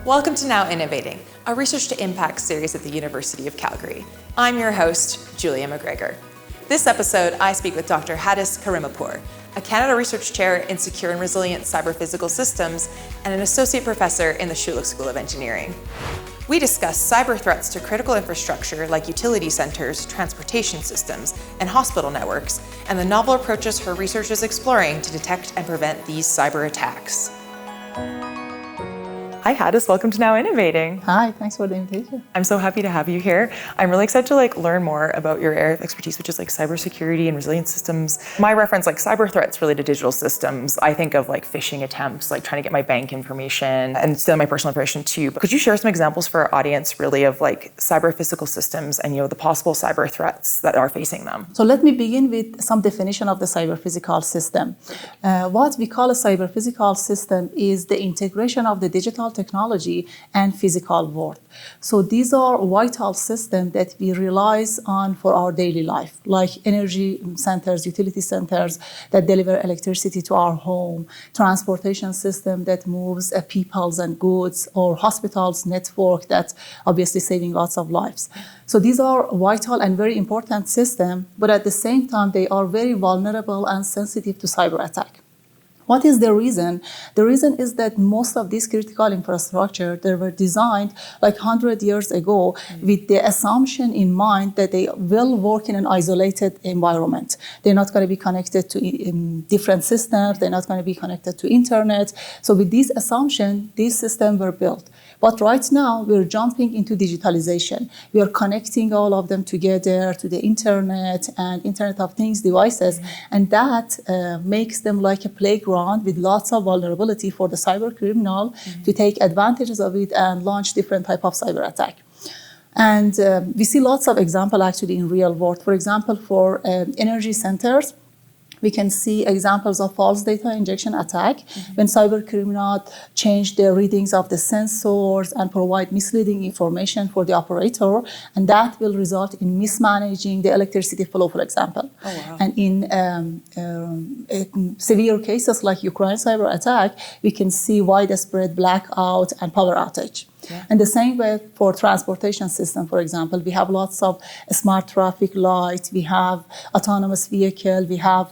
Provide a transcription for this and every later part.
Welcome to Now Innovating, a Research to Impact series at the University of Calgary. I'm your host, Julia McGregor. This episode, I speak with Dr. Hadis Karimipour, a Canada Research Chair in Secure and Resilient Cyber-Physical Systems and an Associate Professor in the Schulich School of Engineering. We discuss cyber threats to critical infrastructure like utility centers, transportation systems, and hospital networks, and the novel approaches her research is exploring to detect and prevent these cyber attacks. Hi Hadis, welcome to Now Innovating. Hi, thanks for the invitation. I'm so happy to have you here. I'm really excited to learn more about your area of expertise, which is cybersecurity and resilient systems. My reference, cyber threats related to digital systems, I think of phishing attempts, trying to get my bank information and stealing my personal information too. But could you share some examples for our audience really of cyber physical systems and the possible cyber threats that are facing them? So let me begin with some definition of the cyber physical system. What we call a cyber physical system is the integration of the digital technology and physical world. So these are vital systems that we rely on for our daily life, like energy centers, utility centers that deliver electricity to our home, transportation system that moves peoples and goods, or hospitals network that's obviously saving lots of lives. So these are vital and very important systems, but at the same time, they are very vulnerable and sensitive to cyber attack. What is the reason? The reason is that most of these critical infrastructure, they were designed 100 years ago with the assumption in mind that they will work in an isolated environment. They're not going to be connected to different systems. They're not going to be connected to internet. So with this assumption, these systems were built. But right now, we're jumping into digitalization. We are connecting all of them together to the internet and Internet of Things devices. And that makes them like a playground with lots of vulnerability for the cyber criminal to take advantages of it and launch different type of cyber attack. And we see lots of examples actually in real world. For example, for energy centers, we can see examples of false data injection attack when cyber criminals change the readings of the sensors and provide misleading information for the operator, and that will result in mismanaging the electricity flow, for example. Oh, wow. And in severe cases like Ukraine cyber attack, we can see widespread blackout and power outage. Yeah. And the same way for transportation system, for example, we have lots of smart traffic lights, we have autonomous vehicle, we have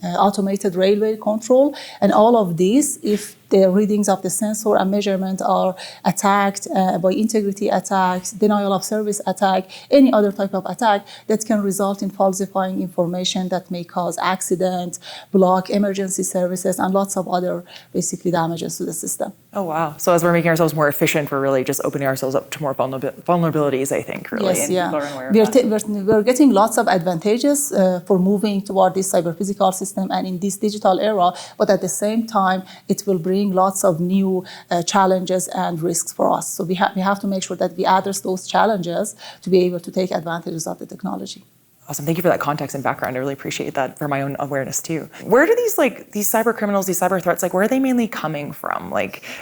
automated railway control, and all of these, if the readings of the sensor and measurement are attacked by integrity attacks, denial of service attack, any other type of attack, that can result in falsifying information that may cause accident, block emergency services, and lots of other basically damages to the system. Oh, wow. So as we're making ourselves more efficient, we're really just opening ourselves up to more vulnerabilities, I think, really. Yes, and yeah. people are aware of that. We're getting lots of advantages for moving toward this cyber physical system and in this digital era, but at the same time, it will bring lots of new challenges and risks for us. So we have to make sure that we address those challenges to be able to take advantages of the technology. Awesome. Thank you for that context and background. I really appreciate that for my own awareness too. Where do these these cyber criminals, these cyber threats, where are they mainly coming from?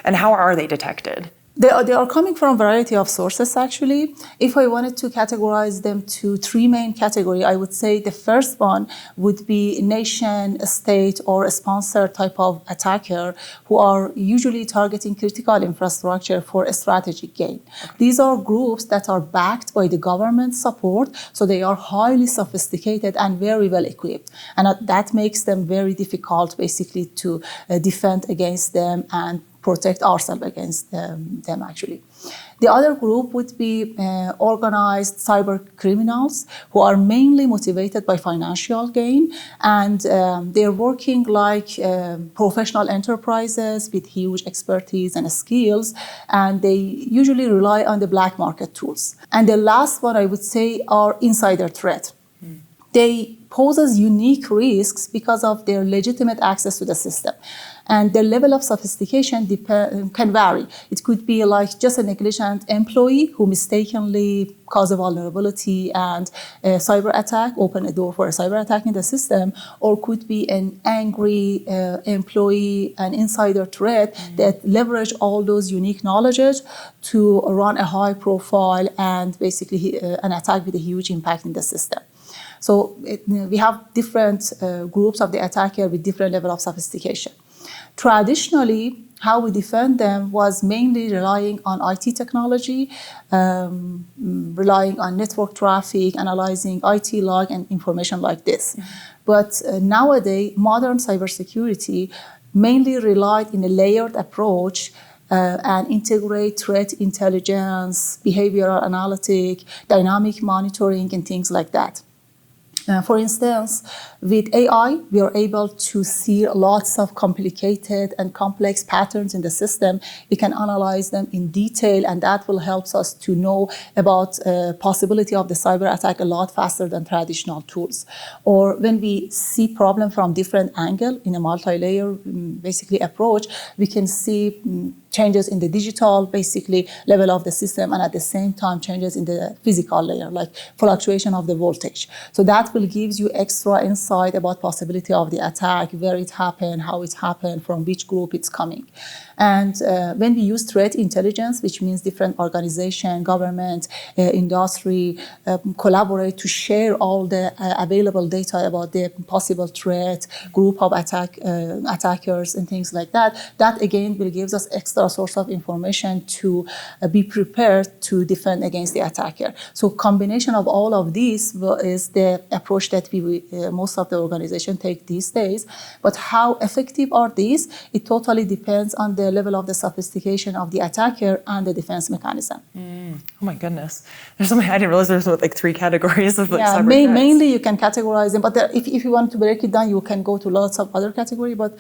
And how are they detected? They are coming from a variety of sources, actually. If I wanted to categorize them to three main categories, I would say the first one would be nation, state, or a sponsor type of attacker who are usually targeting critical infrastructure for a strategic gain. Okay. These are groups that are backed by the government support, so they are highly sophisticated and very well equipped. And that makes them very difficult, basically, to defend against them and protect ourselves against them, actually. The other group would be organized cyber criminals who are mainly motivated by financial gain, and they're working like professional enterprises with huge expertise and skills, and they usually rely on the black market tools. And the last one I would say are insider threat. They poses unique risks because of their legitimate access to the system. And their level of sophistication can vary. It could be like just a negligent employee who mistakenly caused a vulnerability and a cyber attack, open a door for a cyber attack in the system, or could be an angry employee, an insider threat that leverage all those unique knowledges to run a high profile and basically an attack with a huge impact in the system. So we have different groups of the attacker with different level of sophistication. Traditionally, how we defend them was mainly relying on IT technology, relying on network traffic, analyzing IT log and information like this. But nowadays, modern cybersecurity mainly relied in a layered approach and integrate threat intelligence, behavioral analytic, dynamic monitoring, and things like that. For instance, with AI, we are able to see lots of complicated and complex patterns in the system. We can analyze them in detail, and that will help us to know about possibility of the cyber attack a lot faster than traditional tools. Or when we see problem from different angle in a multi-layer basically approach, we can see changes in the digital basically level of the system, and at the same time changes in the physical layer, like fluctuation of the voltage. So that will give you extra insight about possibility of the attack, where it happened, how it happened, from which group it's coming. And when we use threat intelligence, which means different organization, government, industry, collaborate to share all the available data about the possible threat, group of attackers and things like that, that again will give us extra source of information to be prepared to defend against the attacker. So combination of all of these is the approach that we most of the organization take these days. But how effective are these? It totally depends on the level of the sophistication of the attacker and the defense mechanism. Oh my goodness. There's something I didn't realize there was like 3 categories of like cyber threats. Mainly you can categorize them, but if you want to break it down, you can go to lots of other categories, but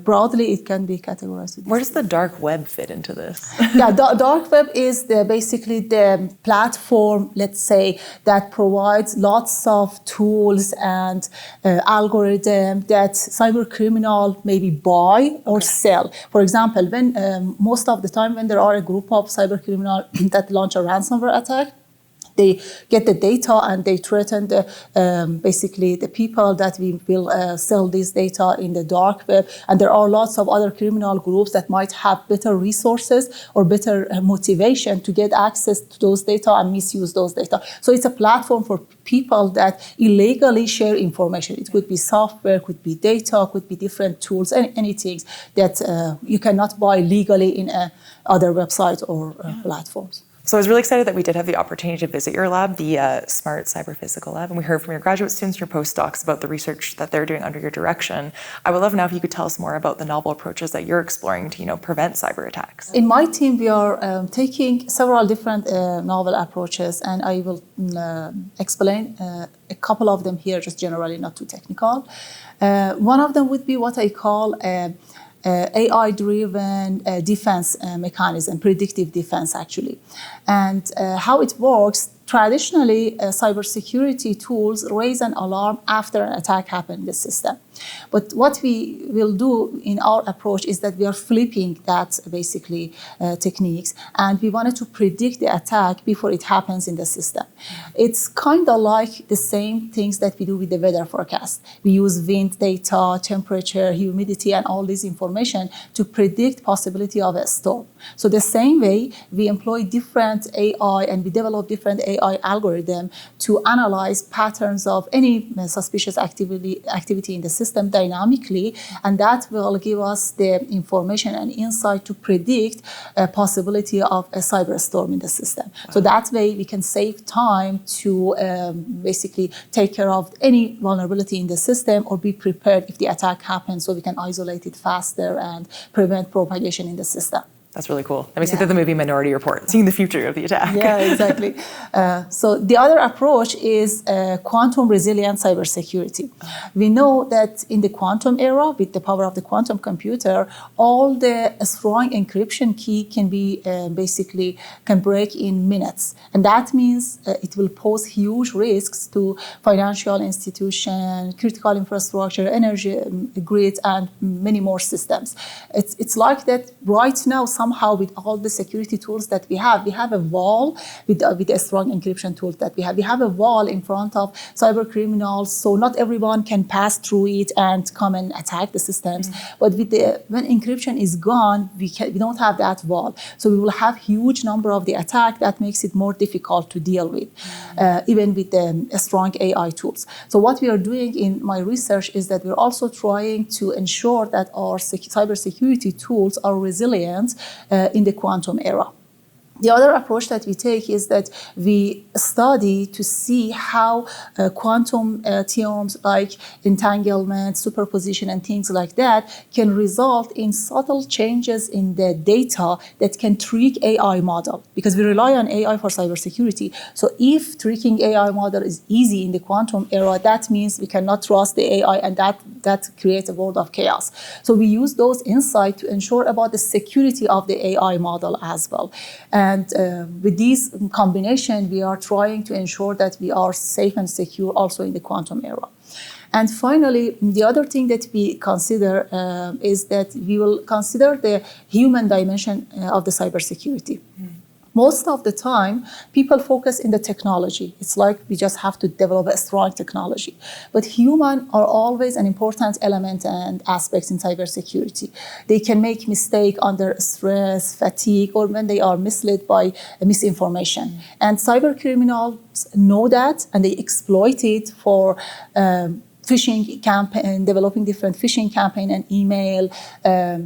broadly it can be categorized. Where does the dark web fit into this? Yeah, dark web is basically the platform, let's say, that provides lots of tools and algorithms that cyber criminal maybe buy or sell. For example, when most of the time when there are a group of cyber criminal that launch a ransomware attack, they get the data and they threaten basically the people that we will sell this data in the dark web. And there are lots of other criminal groups that might have better resources or better motivation to get access to those data and misuse those data. So it's a platform for people that illegally share information. It could be software, could be data, could be different tools, anything that you cannot buy legally in other websites or platforms. So I was really excited that we did have the opportunity to visit your lab, the Smart Cyber Physical Lab, and we heard from your graduate students, your postdocs, about the research that they're doing under your direction. I would love now if you could tell us more about the novel approaches that you're exploring to, prevent cyber attacks. In my team, we are taking several different novel approaches, and I will explain a couple of them here, just generally, not too technical. One of them would be what I call AI-driven defense mechanism, predictive defense actually. And how it works, traditionally, cybersecurity tools raise an alarm after an attack happened in the system. But what we will do in our approach is that we are flipping that basically techniques, and we wanted to predict the attack before it happens in the system. It's kind of like the same things that we do with the weather forecast. We use wind data, temperature, humidity, and all this information to predict possibility of a storm. So the same way, we employ different AI and we develop different AI algorithm to analyze patterns of any suspicious activity in the system dynamically, and that will give us the information and insight to predict a possibility of a cyber storm in the system. Wow. So that way we can save time to basically take care of any vulnerability in the system or be prepared if the attack happens, so we can isolate it faster and prevent propagation in the system. That's really cool. That makes me think of the movie Minority Report, seeing the future of the attack. Yeah, exactly. So the other approach is quantum resilient cybersecurity. We know that in the quantum era, with the power of the quantum computer, all the strong encryption key can be can break in minutes. And that means it will pose huge risks to financial institutions, critical infrastructure, energy grids, and many more systems. It's like that right now, some somehow with all the security tools that we have a wall with a strong encryption tool that we have. We have a wall in front of cyber criminals, so not everyone can pass through it and come and attack the systems. But when encryption is gone, we don't have that wall. So we will have huge number of the attack that makes it more difficult to deal with, even with strong AI tools. So what we are doing in my research is that we're also trying to ensure that our cybersecurity tools are resilient in the quantum era. The other approach that we take is that we study to see how quantum theorems like entanglement, superposition, and things like that can result in subtle changes in the data that can trick AI model, because we rely on AI for cybersecurity. So if tricking AI model is easy in the quantum era, that means we cannot trust the AI, and that creates a world of chaos. So we use those insights to ensure about the security of the AI model as well. And with these combination, we are trying to ensure that we are safe and secure also in the quantum era. And finally, the other thing that we consider is that we will consider the human dimension of the cybersecurity. Most of the time, people focus in the technology. It's like we just have to develop a strong technology. But humans are always an important element and aspects in cybersecurity. They can make mistakes under stress, fatigue, or when they are misled by misinformation. And cyber criminals know that, and they exploit it for phishing campaign, developing different phishing campaign and email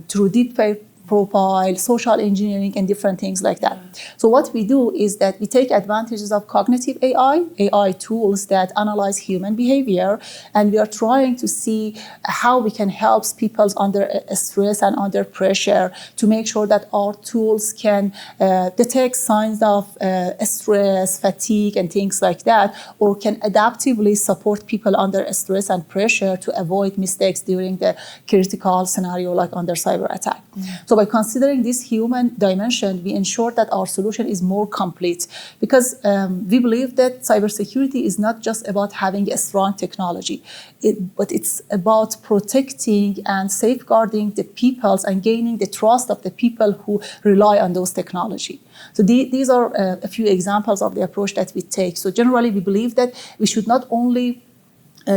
through deepfake profile, social engineering, and different things like that. So what we do is that we take advantages of cognitive AI tools that analyze human behavior, and we are trying to see how we can help people under stress and under pressure to make sure that our tools can detect signs of stress, fatigue, and things like that, or can adaptively support people under stress and pressure to avoid mistakes during the critical scenario like under cyber attack. So by considering this human dimension, we ensure that our solution is more complete, because we believe that cybersecurity is not just about having a strong technology, but it's about protecting and safeguarding the peoples and gaining the trust of the people who rely on those technology. So these are a few examples of the approach that we take. So generally, we believe that we should not only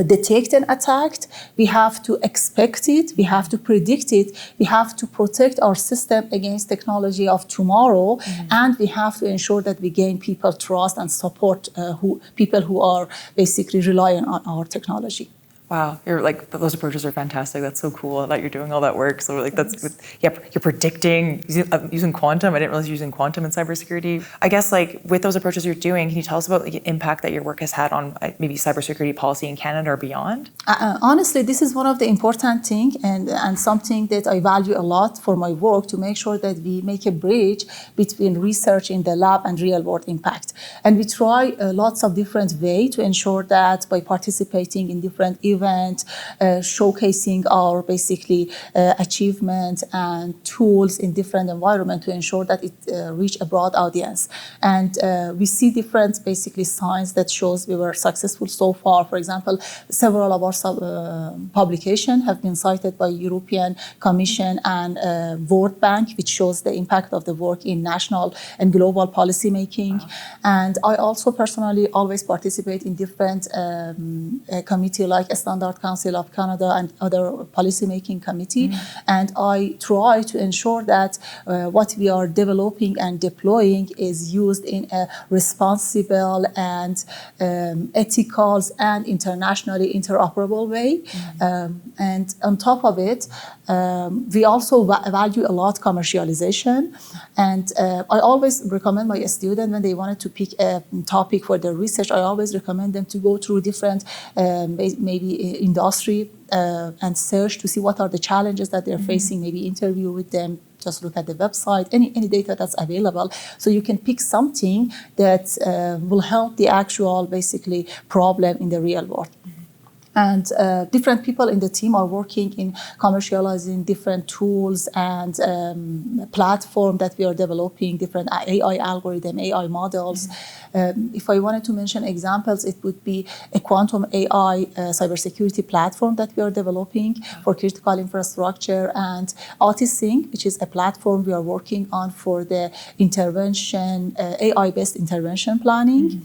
detect an attack, we have to expect it, we have to predict it, we have to protect our system against technology of tomorrow, and we have to ensure that we gain people trust and support people who are basically relying on our technology. Wow, those approaches are fantastic. That's so cool that you're doing all that work. So you're predicting using quantum. I didn't realize you're using quantum in cybersecurity. I guess with those approaches you're doing, can you tell us about the impact that your work has had on maybe cybersecurity policy in Canada or beyond? Honestly, this is one of the important things and something that I value a lot for my work, to make sure that we make a bridge between research in the lab and real world impact. And we try lots of different ways to ensure that by participating in different events, showcasing our basically achievements and tools in different environments to ensure that it reach a broad audience. And we see different basically signs that shows we were successful so far. For example, several of our publications have been cited by European Commission and World Bank, which shows the impact of the work in national and global policy making. Wow. And I also personally always participate in different committee like Standard Council of Canada and other policymaking committee. And I try to ensure that what we are developing and deploying is used in a responsible and ethical and internationally interoperable way. And on top of it, we also value a lot commercialization. And I always recommend my students, when they wanted to pick a topic for their research, I always recommend them to go through different maybe industry and search to see what are the challenges that they're facing, maybe interview with them, just look at the website, any data that's available. So you can pick something that will help the actual basically problem in the real world. And different people in the team are working in commercializing different tools and platform that we are developing, different AI algorithm, AI models. If I wanted to mention examples, it would be a quantum AI cybersecurity platform that we are developing for critical infrastructure, and Sync, which is a platform we are working on for the intervention, AI-based intervention planning.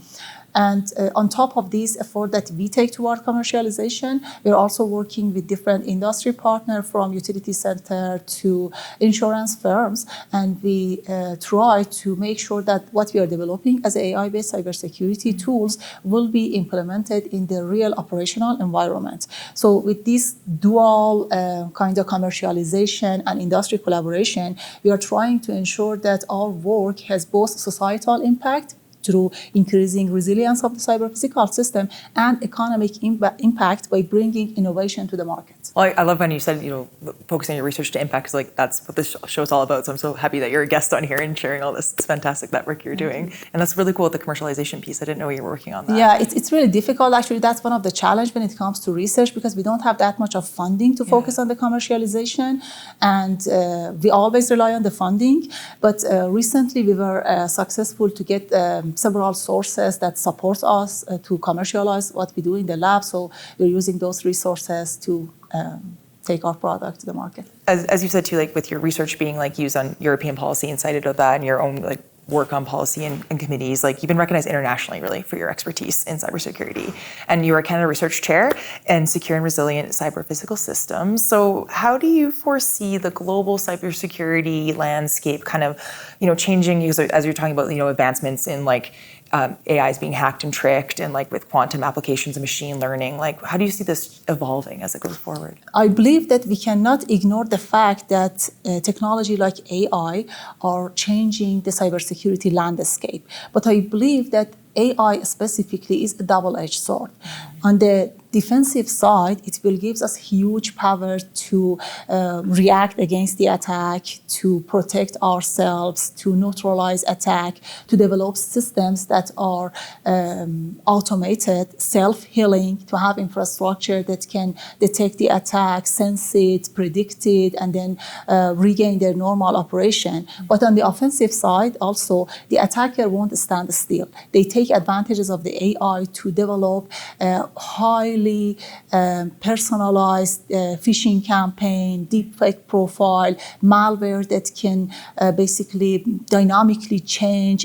And on top of these efforts that we take toward commercialization, we're also working with different industry partners, from utility center to insurance firms. And we try to make sure that what we are developing as AI-based cybersecurity tools will be implemented in the real operational environment. So with this dual kind of commercialization and industry collaboration, we are trying to ensure that our work has both societal impact through increasing resilience of the cyber-physical system and economic impact by bringing innovation to the market. Well, I love when you said, focusing your research to impact, because like that's what this show is all about. So I'm so happy that you're a guest on here and sharing all this. It's fantastic, that work you're doing. And that's really cool with the commercialization piece. I didn't know you were working on that. Yeah, it's really difficult. Actually, that's one of the challenges when it comes to research, because we don't have that much of funding to focus on the commercialization. And we always rely on the funding. But recently we were successful to get several sources that support us to commercialize what we do in the lab. So we're using those resources to take our product to the market. As you said too, like with your research being like used on European policy and cited of that, and your own like work on policy and committees, like you've been recognized internationally really for your expertise in cybersecurity. And you are Canada Research Chair in Secure and Resilient Cyber Physical Systems. So how do you foresee the global cybersecurity landscape kind of, changing, as you're talking about, advancements in like AI is being hacked and tricked, and like with quantum applications and machine learning, like how do you see this evolving as it goes forward? I believe that we cannot ignore the fact that technology like AI are changing the cybersecurity landscape. But I believe that AI specifically is a double-edged sword. On the defensive side, it will give us huge power to react against the attack, to protect ourselves, to neutralize attack, to develop systems that are automated, self-healing, to have infrastructure that can detect the attack, sense it, predict it, and then regain their normal operation. But on the offensive side, also, the attacker won't stand still. They take advantages of the AI to develop highly personalized phishing campaign, deepfake profile, malware that can basically dynamically change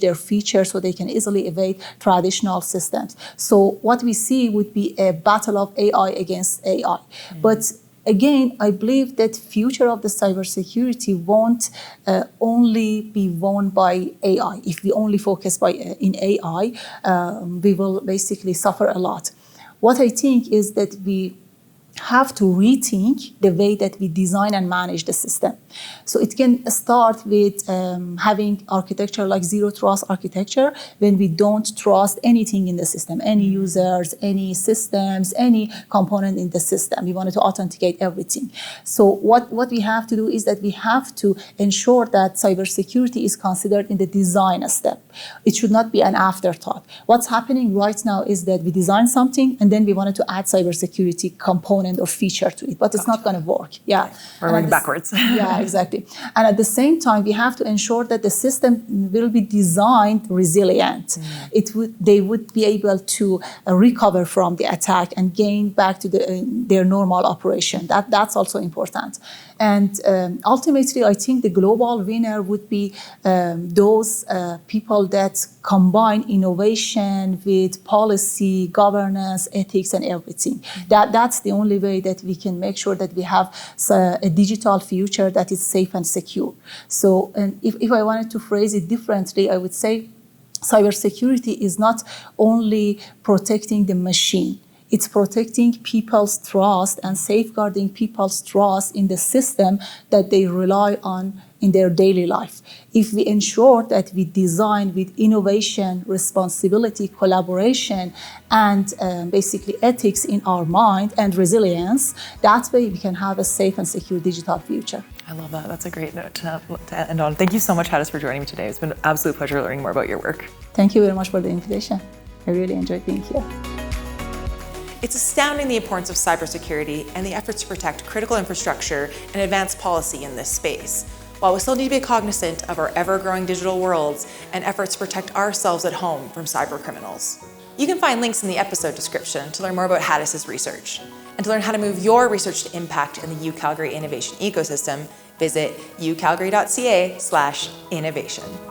their features so they can easily evade traditional systems. So what we see would be a battle of AI against AI. But again, I believe that future of the cybersecurity won't only be won by AI. If we only focus in AI, we will basically suffer a lot. What I think is that we have to rethink the way that we design and manage the system. So it can start with having architecture like zero trust architecture, when we don't trust anything in the system, any users, any systems, any component in the system. We wanted to authenticate everything. So what we have to do is that we have to ensure that cybersecurity is considered in the design step. It should not be an afterthought. What's happening right now is that we design something and then we wanted to add cybersecurity component or feature to it, but it's not going to work. Yeah, we're going backwards. Yeah, exactly. And at the same time, we have to ensure that the system will be designed resilient. They would be able to recover from the attack and gain back to their normal operation. That's also important. And ultimately, I think the global winner would be those people that combine innovation with policy, governance, ethics, and everything. That's the only way that we can make sure that we have a digital future that is safe and secure. So, and if I wanted to phrase it differently, I would say cybersecurity is not only protecting the machine. It's protecting people's trust and safeguarding people's trust in the system that they rely on in their daily life. If we ensure that we design with innovation, responsibility, collaboration, and basically ethics in our mind and resilience, that way we can have a safe and secure digital future. I love that. That's a great note to end on. Thank you so much, Hadis, for joining me today. It's been an absolute pleasure learning more about your work. Thank you very much for the invitation. I really enjoyed being here. It's astounding the importance of cybersecurity and the efforts to protect critical infrastructure and advance policy in this space. While we still need to be cognizant of our ever-growing digital worlds and efforts to protect ourselves at home from cyber criminals. You can find links in the episode description to learn more about Hadis's research. And to learn how to move your research to impact in the UCalgary innovation ecosystem, visit ucalgary.ca/innovation.